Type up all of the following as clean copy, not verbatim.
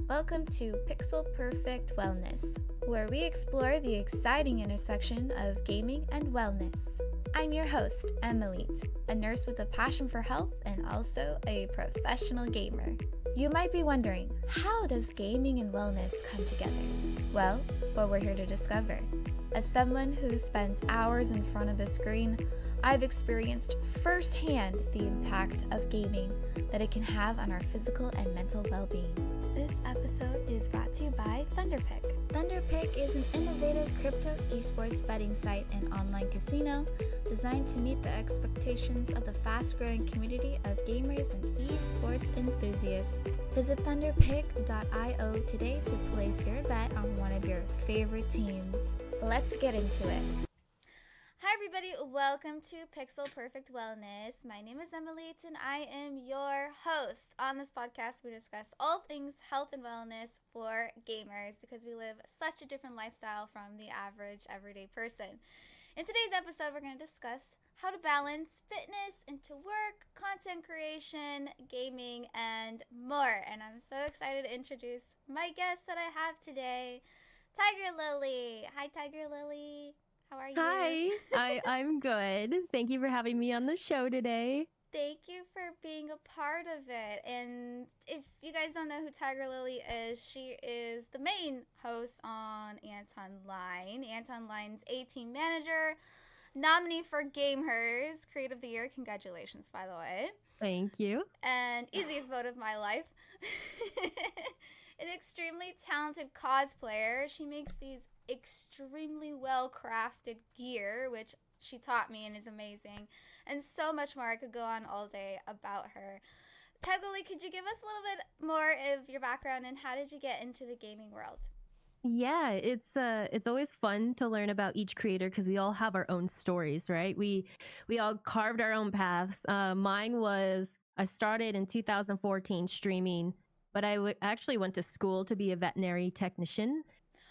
Welcome to Pixel Perfect Wellness, where we explore the exciting intersection of gaming and wellness. I'm your host, EMUHLEET, a nurse with a passion for health and also a professional gamer. You might be wondering, how does gaming and wellness come together? Well, what we're here to discover. As someone who spends hours in front of a screen, I've experienced firsthand the impact of gaming that it can have on our physical and mental well-being. This episode is brought to you by ThunderPick. ThunderPick is an innovative crypto esports betting site and online casino designed to meet the expectations of the fast-growing community of gamers and esports enthusiasts. Visit thunderpick.io today to place your bet on one of your favorite teams. Let's get into it. Hi everybody, welcome to Pixel Perfect Wellness. My name is EMUHLEET and I am your host. On this podcast, we discuss all things health and wellness for gamers because we live such a different lifestyle from the average everyday person. In today's episode, we're going to discuss how to balance fitness into work, content creation, gaming, and more. And I'm so excited to introduce my guest that I have today, Tygarlily. Hi, Tygarlily. How are you? Hi, I'm good. Thank you for having me on the show today. Thank you for being a part of it. And if you guys don't know who Tygarlily is, she is the main host on Antonline. Antonline's 18 manager, nominee for Gamers, Creative of the Year. Congratulations, by the way. Thank you. And easiest vote of my life. An extremely talented cosplayer. She makes these extremely well-crafted gear, which she taught me and is amazing, and so much more. I could go on all day about her. Tygarlily, could you give us a little bit more of your background and how did you get into the gaming world? Yeah, it's always fun to learn about each creator because we all have our own stories, right? We all carved our own paths. Mine was, I started in 2014 streaming, but I actually went to school to be a veterinary technician.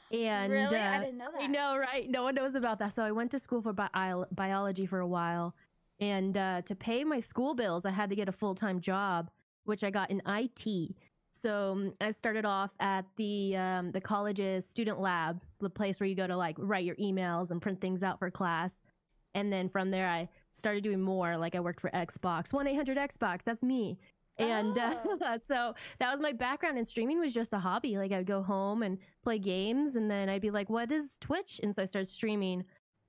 And really? I didn't know that. I know, right? No one knows about that. So I went to school for biology for a while. And to pay my school bills, I had to get a full-time job, which I got in IT. So I started off at the college's student lab, the place where you go to like write your emails and print things out for class. And then from there, I started doing more. Like I worked for Xbox, 1-800-XBOX. That's me. And so that was my background, and streaming was just a hobby. Like I'd go home and play games, and then I'd be like, what is Twitch? And so I started streaming.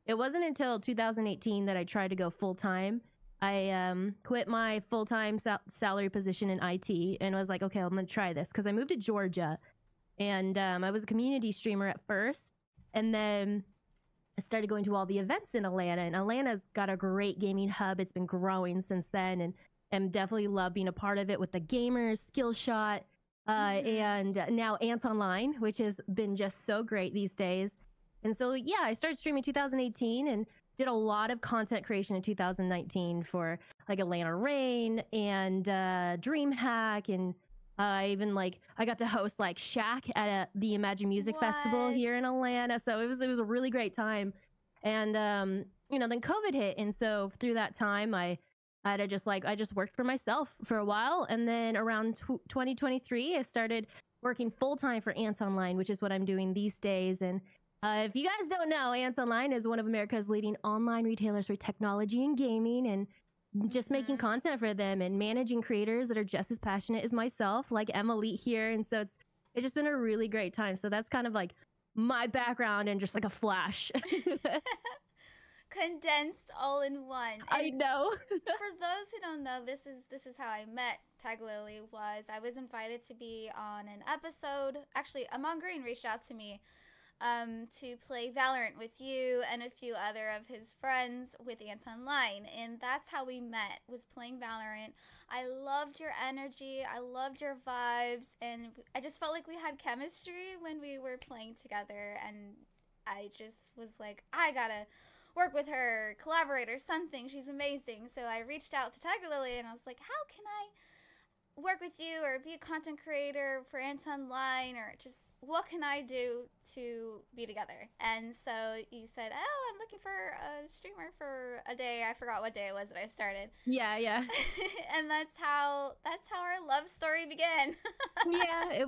It wasn't until 2018 that I tried to go full-time. I quit my full-time salary position in IT and was like, okay, I'm going to try this because I moved to Georgia, and I was a community streamer at first. And then I started going to all the events in Atlanta, and Atlanta's got a great gaming hub. It's been growing since then, and definitely love being a part of it with the gamers, Skillshot, and now Antonline, which has been just so great these days. And so, yeah, I started streaming 2018 and did a lot of content creation in 2019 for like Atlanta Rain and DreamHack. And I got to host like Shack at the Imagine Music Festival here in Atlanta. So it was a really great time. And, then COVID hit. And so through that time, I just worked for myself for a while. And then around 2023, I started working full-time for Antonline, which is what I'm doing these days. And if you guys don't know, Antonline is one of America's leading online retailers for technology and gaming, and just making content for them and managing creators that are just as passionate as myself, like EMUHLEET here. And so it's just been a really great time. So that's kind of like my background and just like a flash. Condensed all in one. And I know. For those who don't know, this is how I met Tygarlily. I was invited to be on an episode. Actually, Amon Green reached out to me to play Valorant with you and a few other of his friends with Antonline, and that's how we met, was playing Valorant. I loved your energy, I loved your vibes, and I just felt like we had chemistry when we were playing together, and I just was like, I gotta work with her, collaborate or something. She's amazing. So I reached out to Tygarlily and I was like, how can I work with you or be a content creator for Antonline, or just what can I do to be together? And so you said, oh, I'm looking for a streamer for a day. I forgot what day it was that I started. Yeah, yeah. And that's how our love story began. Yeah,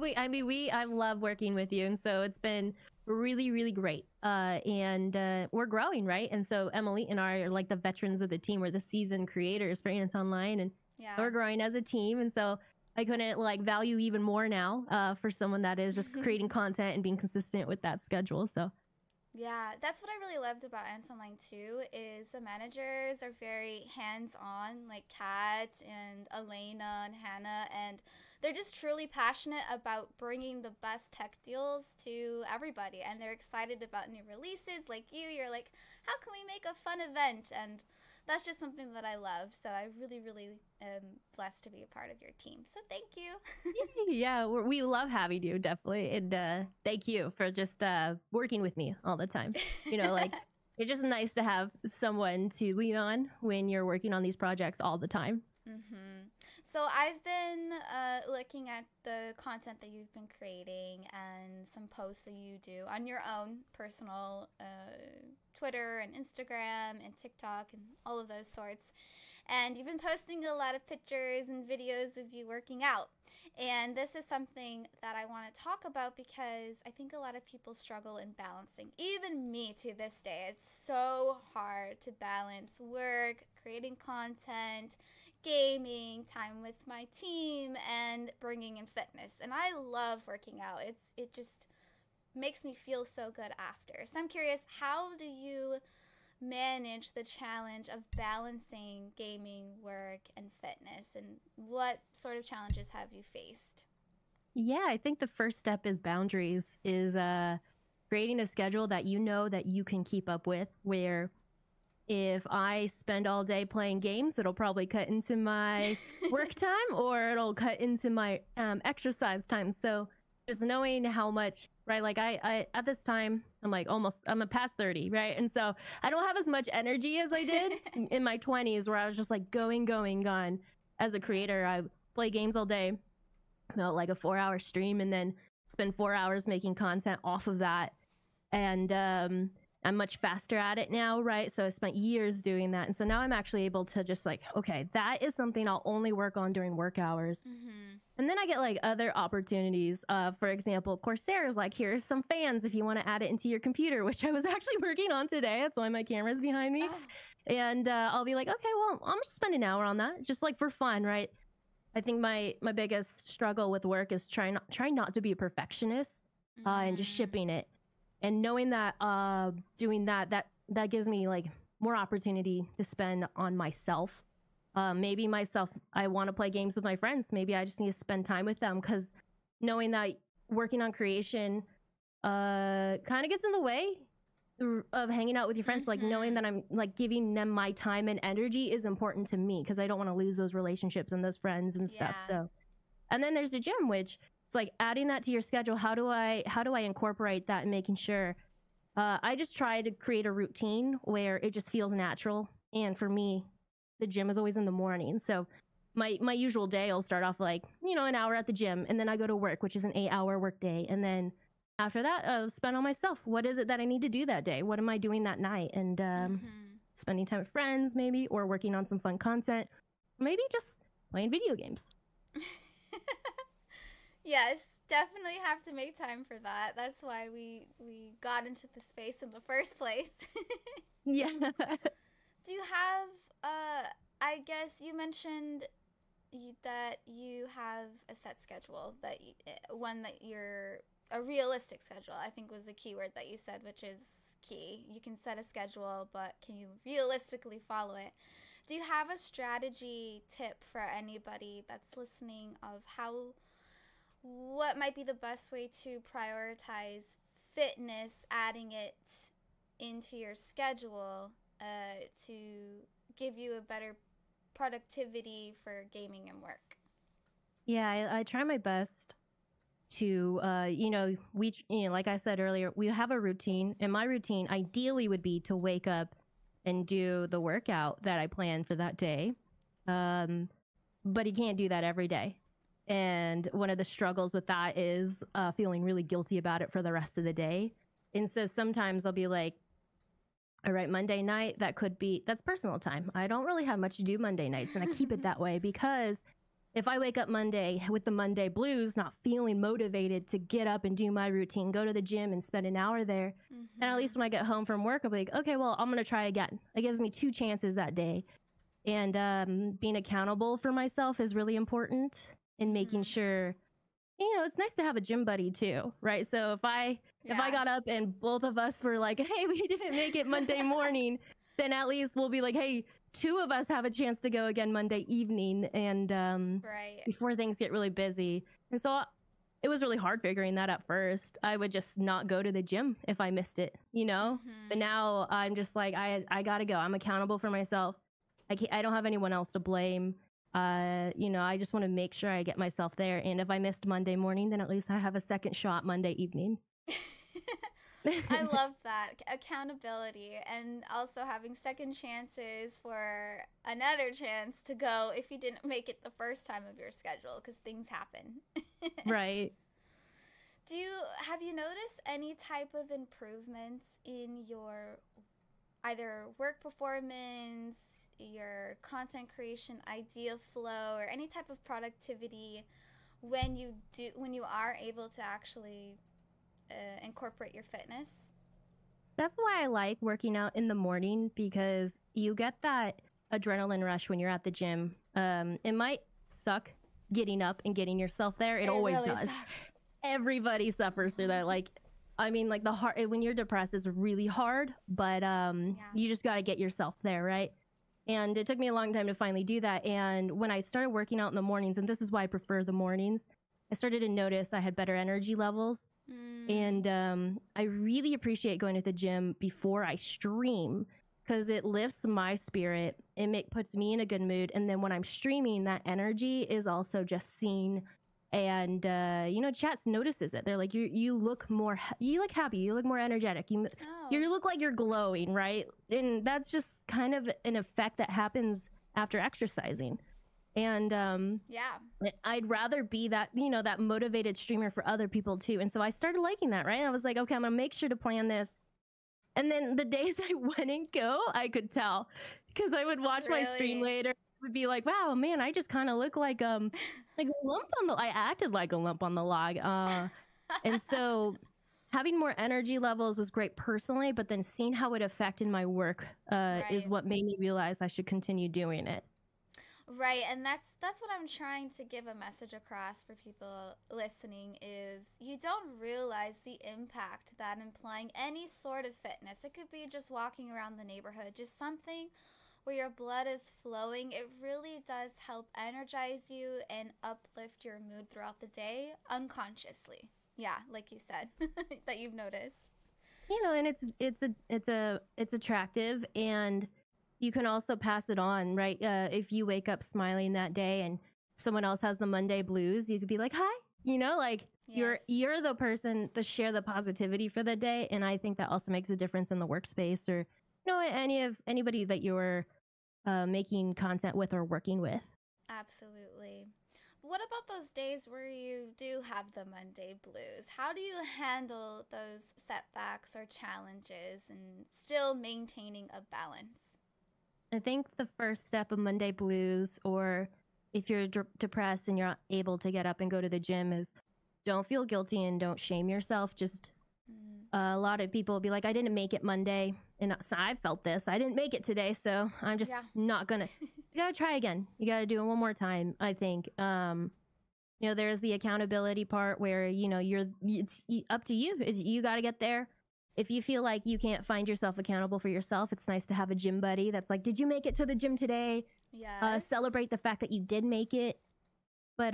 I love working with you, and so it's been really, really great. And we're growing, right? And so Emily and I are like the veterans of the team. We're the seasoned creators for Antonline, and Yeah. we're growing as a team. And so I couldn't like value even more now for someone that is just creating content and being consistent with that schedule. So yeah, that's what I really loved about Antonline too, is the managers are very hands-on, like Kat and Elena and Hannah, and they're just truly passionate about bringing the best tech deals to everybody, and they're excited about new releases. Like you're like, how can we make a fun event? And that's just something that I love. So I really, really am blessed to be a part of your team. So thank you. yeah, we love having you, definitely. And thank you for just working with me all the time. You know, like it's just nice to have someone to lean on when you're working on these projects all the time. Mm-hmm. So I've been looking at the content that you've been creating and some posts that you do on your own personal Twitter and Instagram and TikTok and all of those sorts. And you've been posting a lot of pictures and videos of you working out. And this is something that I want to talk about because I think a lot of people struggle in balancing. Even me to this day. It's so hard to balance work, creating content, gaming, time with my team, and bringing in fitness. And I love working out. It just makes me feel so good after. So I'm curious, how do you manage the challenge of balancing gaming, work, and fitness, and what sort of challenges have you faced? Yeah, I think the first step is boundaries, is creating a schedule that you know that you can keep up with, where if I spend all day playing games, it'll probably cut into my work time, or it'll cut into my exercise time. So just knowing how much, right? Like I at this time, I'm a past 30, right? And so I don't have as much energy as I did in my 20s, where I was just like going, gone. As a creator, I play games all day, like a 4-hour stream, and then spend 4 hours making content off of that. And I'm much faster at it now, right? So I spent years doing that. And so now I'm actually able to just like, okay, that is something I'll only work on during work hours. Mm-hmm. And then I get like other opportunities. For example, Corsair is like, here's some fans if you want to add it into your computer, which I was actually working on today. That's why my camera's behind me. Oh. And I'll be like, okay, well, I'm just spend an hour on that, just like for fun, right? I think my biggest struggle with work is trying not to be a perfectionist and just shipping it. And knowing that doing that gives me like more opportunity to spend on myself. Maybe myself, I want to play games with my friends. Maybe I just need to spend time with them, because knowing that working on creation kind of gets in the way of hanging out with your friends. Like knowing that I'm like giving them my time and energy is important to me, because I don't want to lose those relationships and those friends and stuff. So, and then there's the gym, which it's like adding that to your schedule. How do I incorporate that and making sure I just try to create a routine where it just feels natural. And for me, the gym is always in the morning. So my usual day will start off like, an hour at the gym, and then I go to work, which is an 8-hour work day. And then after that, I'll spend on myself. What is it that I need to do that day? What am I doing that night? And spending time with friends maybe, or working on some fun content, maybe just playing video games. Yes, definitely have to make time for that. That's why we got into the space in the first place. Yeah. Do you have, I guess you mentioned that you have a set schedule, one that you're, a realistic schedule, I think was the key word that you said, which is key. You can set a schedule, but can you realistically follow it? Do you have a strategy tip for anybody that's listening of what might be the best way to prioritize fitness, adding it into your schedule to give you a better productivity for gaming and work? Yeah, I try my best to, like I said earlier, we have a routine, and my routine ideally would be to wake up and do the workout that I planned for that day. But you can't do that every day. And one of the struggles with that is feeling really guilty about it for the rest of the day. And so sometimes I'll be like, all right, Monday night, that's personal time. I don't really have much to do Monday nights. And I keep it that way because if I wake up Monday with the Monday blues, not feeling motivated to get up and do my routine, go to the gym and spend an hour there, and at least when I get home from work, I'll be like, okay, well, I'm going to try again. It gives me 2 chances that day. And being accountable for myself is really important in making sure, it's nice to have a gym buddy too, right? So if I got up and both of us were like, hey, we didn't make it Monday morning, then at least we'll be like, hey, 2 of us have a chance to go again Monday evening, and before things get really busy. And so it was really hard figuring that at first. I would just not go to the gym if I missed it, But now I'm just like, I gotta go. I'm accountable for myself. I don't have anyone else to blame. I just want to make sure I get myself there. And if I missed Monday morning, then at least I have a second shot Monday evening. I love that. Accountability, and also having second chances for another chance to go if you didn't make it the first time of your schedule, because things happen. Right. Have you noticed any type of improvements in your either work performance, your content creation idea flow, or any type of productivity when you are able to actually incorporate your fitness? That's why I like working out in the morning, because you get that adrenaline rush when you're at the gym. It might suck getting up and getting yourself there. It always really does. Sucks. Everybody suffers through that. The hard, when you're depressed, is really hard, but you just got to get yourself there, right? And it took me a long time to finally do that. And when I started working out in the mornings, and this is why I prefer the mornings, I started to notice I had better energy levels. And I really appreciate going to the gym before I stream, because it lifts my spirit. It puts me in a good mood. And then when I'm streaming, that energy is also just seen. And, chats notices it. They're like, you look happy. You look more energetic. You look like you're glowing, right? And that's just kind of an effect that happens after exercising. And I'd rather be that, that motivated streamer for other people too. And so I started liking that, right? I was like, okay, I'm gonna make sure to plan this. And then the days I wouldn't go, I could tell, because I would watch my stream later. Would be like, wow, man, I just kind of look like a lump on the. I acted like a lump on the log. And so having more energy levels was great personally, but then seeing how it affected my work is what made me realize I should continue doing it. Right, and that's what I'm trying to give a message across for people listening, is you don't realize the impact that implying any sort of fitness, it could be just walking around the neighborhood, just something where your blood is flowing, it really does help energize you and uplift your mood throughout the day unconsciously. Yeah, like you said, that you've noticed. And it's attractive, and you can also pass it on, right? If you wake up smiling that day and someone else has the Monday blues, you could be like, hi, yes. You're the person to share the positivity for the day. And I think that also makes a difference in the workspace, or, anybody that you're making content with or working with. Absolutely. What about those days where you do have the Monday blues? How do you handle those setbacks or challenges and still maintaining a balance? I think the first step of Monday blues, or if you're depressed and you're not able to get up and go to the gym, is don't feel guilty and don't shame yourself. Just a lot of people will be like, I didn't make it Monday. And so I felt this. I didn't make it today, so I'm just not going to. You got to try again. You got to do it one more time, I think. There's the accountability part where, it's up to you. You got to get there. If you feel like you can't find yourself accountable for yourself, it's nice to have a gym buddy that's like, did you make it to the gym today? Yeah. Celebrate the fact that you did make it. But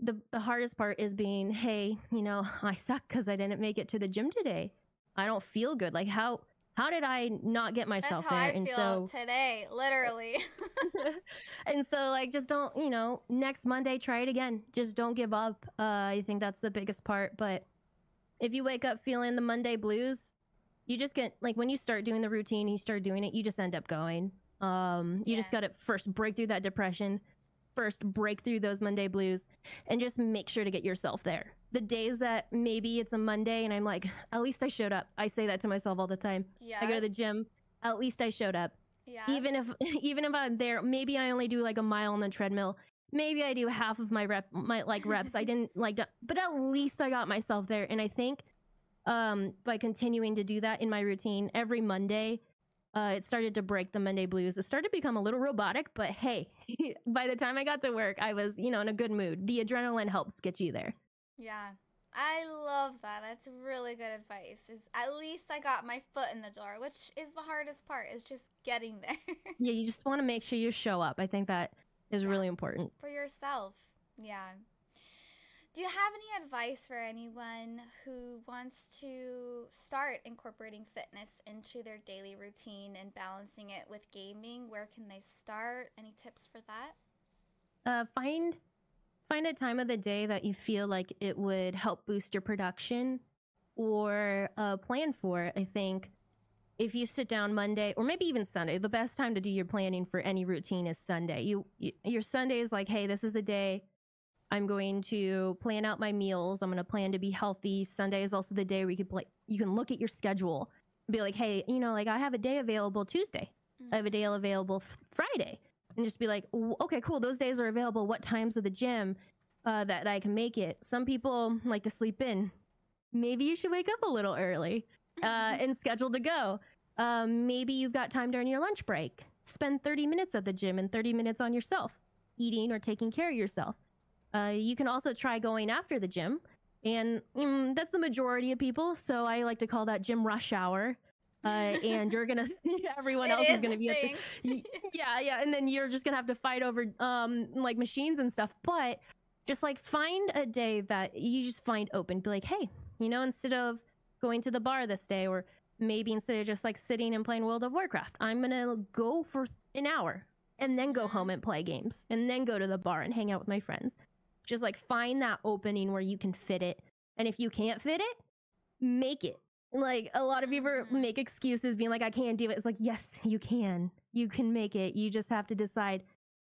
the hardest part is being, hey, I suck because I didn't make it to the gym today. I don't feel good. Like, how did I not get myself there? That's how I feel today, literally. And so, just don't, next Monday, try it again. Just don't give up. I think that's the biggest part. But if you wake up feeling the Monday blues, you just get, when you start doing the routine, you start doing it, you just end up going. You just got to first break through that depression. first break through those Monday blues and just make sure to get yourself there. The days that maybe it's a Monday and I'm like, at least I showed up. I say that to myself all the time. Yeah. I go to the gym, at least I showed up. Yeah. Even if I'm there, maybe I only do like a mile on the treadmill. Maybe I do half of my reps. I didn't like, but at least I got myself there. And I think by continuing to do that in my routine every Monday, it started to break the Monday blues. It started to become a little robotic, but hey, by the time I got to work, I was, in a good mood. The adrenaline helps get you there. Yeah. I love that. That's really good advice. Is at least I got my foot in the door, which is the hardest part, is just getting there. Yeah, you just want to make sure you show up. I think that is really important. For yourself. Yeah. Do you have any advice for anyone who wants to start incorporating fitness into their daily routine and balancing it with gaming? Where can they start? Any tips for that? Find a time of the day that you feel like it would help boost your production or plan for it. I think if you sit down Monday or maybe even Sunday, the best time to do your planning for any routine is Sunday. Your Sunday is like, hey, this is the day I'm going to plan out my meals. I'm going to plan to be healthy. Sunday is also the day where you can look at your schedule and be like, hey, like I have a day available Tuesday. I have a day available Friday. And just be like, okay, cool. Those days are available. What times of the gym that I can make it? Some people like to sleep in. Maybe you should wake up a little early and schedule to go. Maybe you've got time during your lunch break. Spend 30 minutes at the gym and 30 minutes on yourself, eating or taking care of yourself. You can also try going after the gym. And that's the majority of people. So I like to call that gym rush hour. And you're gonna everyone else is gonna be at the yeah and then you're just gonna have to fight over like machines and stuff. But just like find a day that you just find open, be like, hey, instead of going to the bar this day, or maybe instead of just like sitting and playing World of Warcraft, I'm gonna go for an hour and then go home and play games and then go to the bar and hang out with my friends. Just like find that opening where you can fit it, and if you can't fit it, make it. Like a lot of people make excuses being like, I can't do it. It's like, yes, you can make it. You just have to decide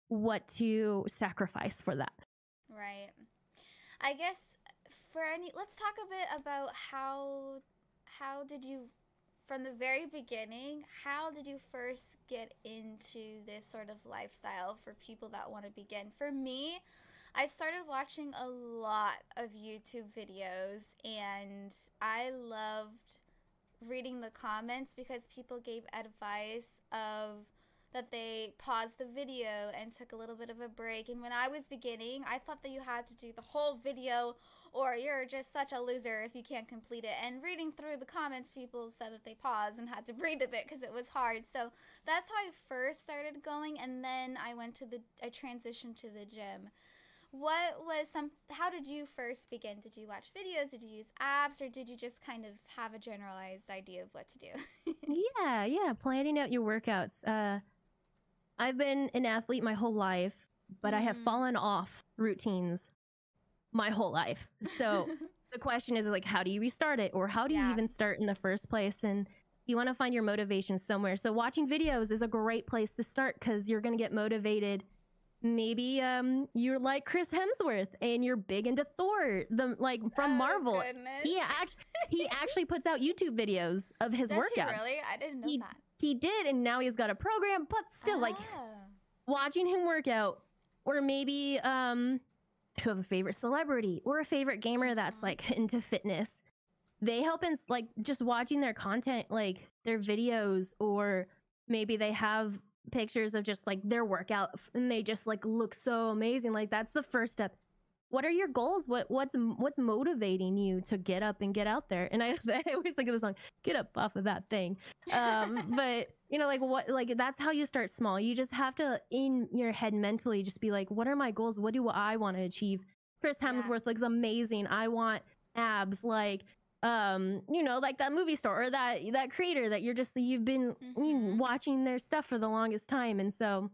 what to sacrifice for that. Right. I guess let's talk a bit about how did you, from the very beginning, how did you first get into this sort of lifestyle for people that want to begin? For me, I started watching a lot of YouTube videos, and I loved reading the comments because people gave advice of that they paused the video and took a little bit of a break. And when I was beginning, I thought that you had to do the whole video or you're just such a loser if you can't complete it. And reading through the comments, people said that they paused and had to breathe a bit because it was hard. So that's how I first started going, and then I transitioned to the gym. How did you first begin? Did you watch videos? Did you use apps? Or did you just kind of have a generalized idea of what to do? Yeah. Planning out your workouts. I've been an athlete my whole life, but I have fallen off routines my whole life. So the question is like, how do you restart it? Or how do you even start in the first place? And you want to find your motivation somewhere. So watching videos is a great place to start because you're going to get motivated. Maybe you're like Chris Hemsworth and you're big into Thor, from Marvel. Goodness. He actually puts out YouTube videos of his workouts. Does he really? I didn't know that. He did, and now he's got a program, but still, like, watching him work out, or maybe who have a favorite celebrity or a favorite gamer that's like into fitness. They help in like just watching their content, like their videos, or maybe they have pictures of just like their workout and they just like look so amazing. Like that's the first step. What are your goals? What's motivating you to get up and get out there? And I always think of the song, "Get Up Off of That Thing." But that's how you start small. You just have to, in your head mentally, just be like, what are my goals? What do I want to achieve? Chris Hemsworth looks amazing. I want abs like like that movie star or that creator that you've been watching their stuff for the longest time. And so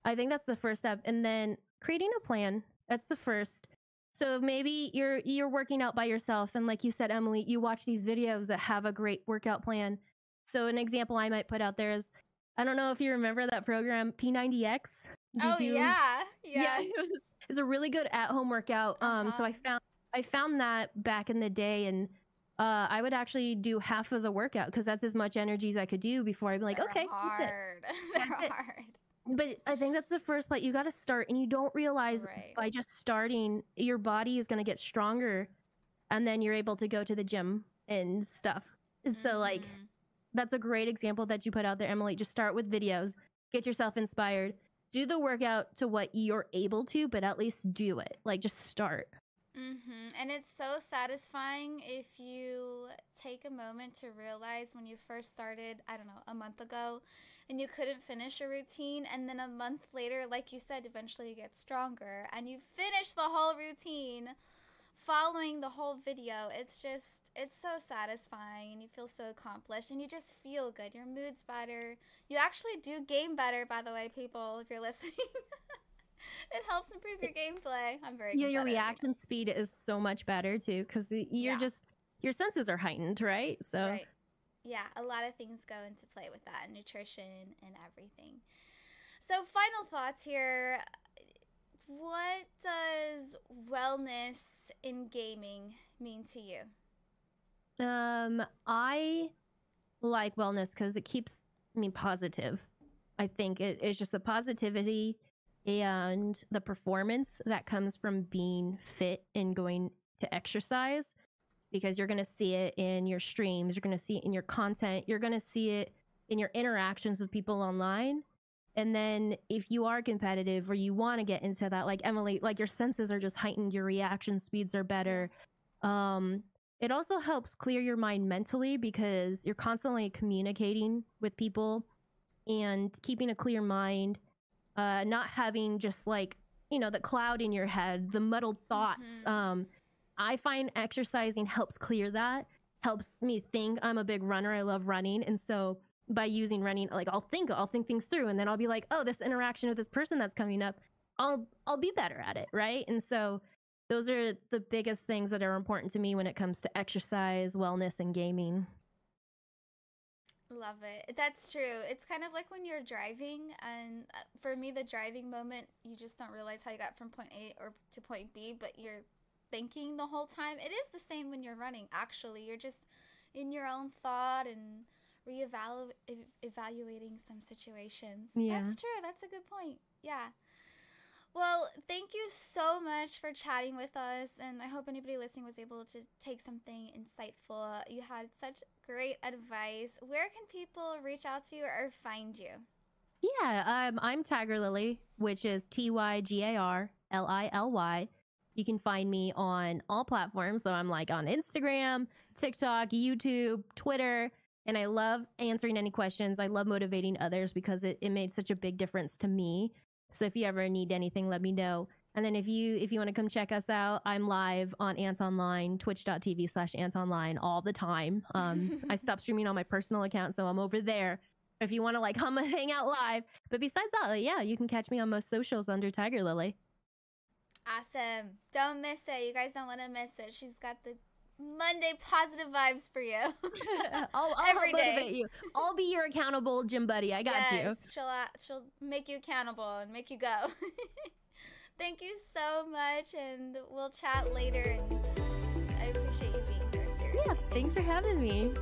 I think that's the first step. And then creating a plan. That's the first. So maybe you're working out by yourself, and like you said, Emily, you watch these videos that have a great workout plan. So an example I might put out there is, I don't know if you remember that program P90X. Oh, yeah. Yeah, it's a really good at-home workout. So I found that back in the day, and I would actually do half of the workout because that's as much energy as I could do before I'd be like, They're okay, hard. that's it. They're That's it. hard. But I think that's the first part. You got to start, and you don't realize Right. by just starting, your body is going to get stronger, and then you're able to go to the gym and stuff. And so, like, that's a great example that you put out there, Emily. Just start with videos, get yourself inspired, do the workout to what you're able to, but at least do it. Like, just start. And it's so satisfying if you take a moment to realize when you first started, I don't know, a month ago, and you couldn't finish a routine, and then a month later, like you said, eventually you get stronger, and you finish the whole routine following the whole video. It's so satisfying, and you feel so accomplished, and you just feel good. Your mood's better. You actually do game better, by the way, people, if you're listening. It helps improve your gameplay. I'm very Yeah, your reaction speed is so much better too, because you're just, your senses are heightened, right? So right. Yeah, a lot of things go into play with that, nutrition and everything. So final thoughts here. What does wellness in gaming mean to you? I like wellness because it keeps me positive. I think it's just the positivity and the performance that comes from being fit and going to exercise, because you're going to see it in your streams, you're going to see it in your content, you're going to see it in your interactions with people online. And then if you are competitive or you want to get into that, like Emily, like your senses are just heightened, your reaction speeds are better. It also helps clear your mind mentally because you're constantly communicating with people and keeping a clear mind, not having just like, the cloud in your head, the muddled thoughts. I find exercising helps clear that, helps me think. I'm a big runner. I love running. And so by using running, like I'll think things through, and then I'll be like, oh, this interaction with this person that's coming up, I'll be better at it, right? And so those are the biggest things that are important to me when it comes to exercise, wellness, and gaming. Love it. That's true. It's kind of like when you're driving, and for me, the driving moment, you just don't realize how you got from point A or to point B, but you're thinking the whole time. It is the same when you're running, actually. You're just in your own thought and evaluating some situations. Yeah. That's true. That's a good point. Yeah. Well, thank you so much for chatting with us, and I hope anybody listening was able to take something insightful. You had such great advice. Where can people reach out to you or find you? Yeah, I'm Tygarlily, which is Tygarlily. You can find me on all platforms. So I'm like on Instagram, TikTok, YouTube, Twitter, and I love answering any questions. I love motivating others because it made such a big difference to me. So if you ever need anything, let me know. And then if you want to come check us out, I'm live on Antonline, twitch.tv/Antonline all the time. I stopped streaming on my personal account, so I'm over there if you want to like come and hang out live. But besides that, like, yeah, you can catch me on most socials under Tygarlily. Awesome. Don't miss it. You guys don't want to miss it. She's got the Monday positive vibes for you. I'll Every help motivate day. you. I'll be your accountable gym buddy. I got you. She'll make you accountable and make you go. Thank you so much, and we'll chat later. And I appreciate you being here. Seriously. Yeah, thanks for having me.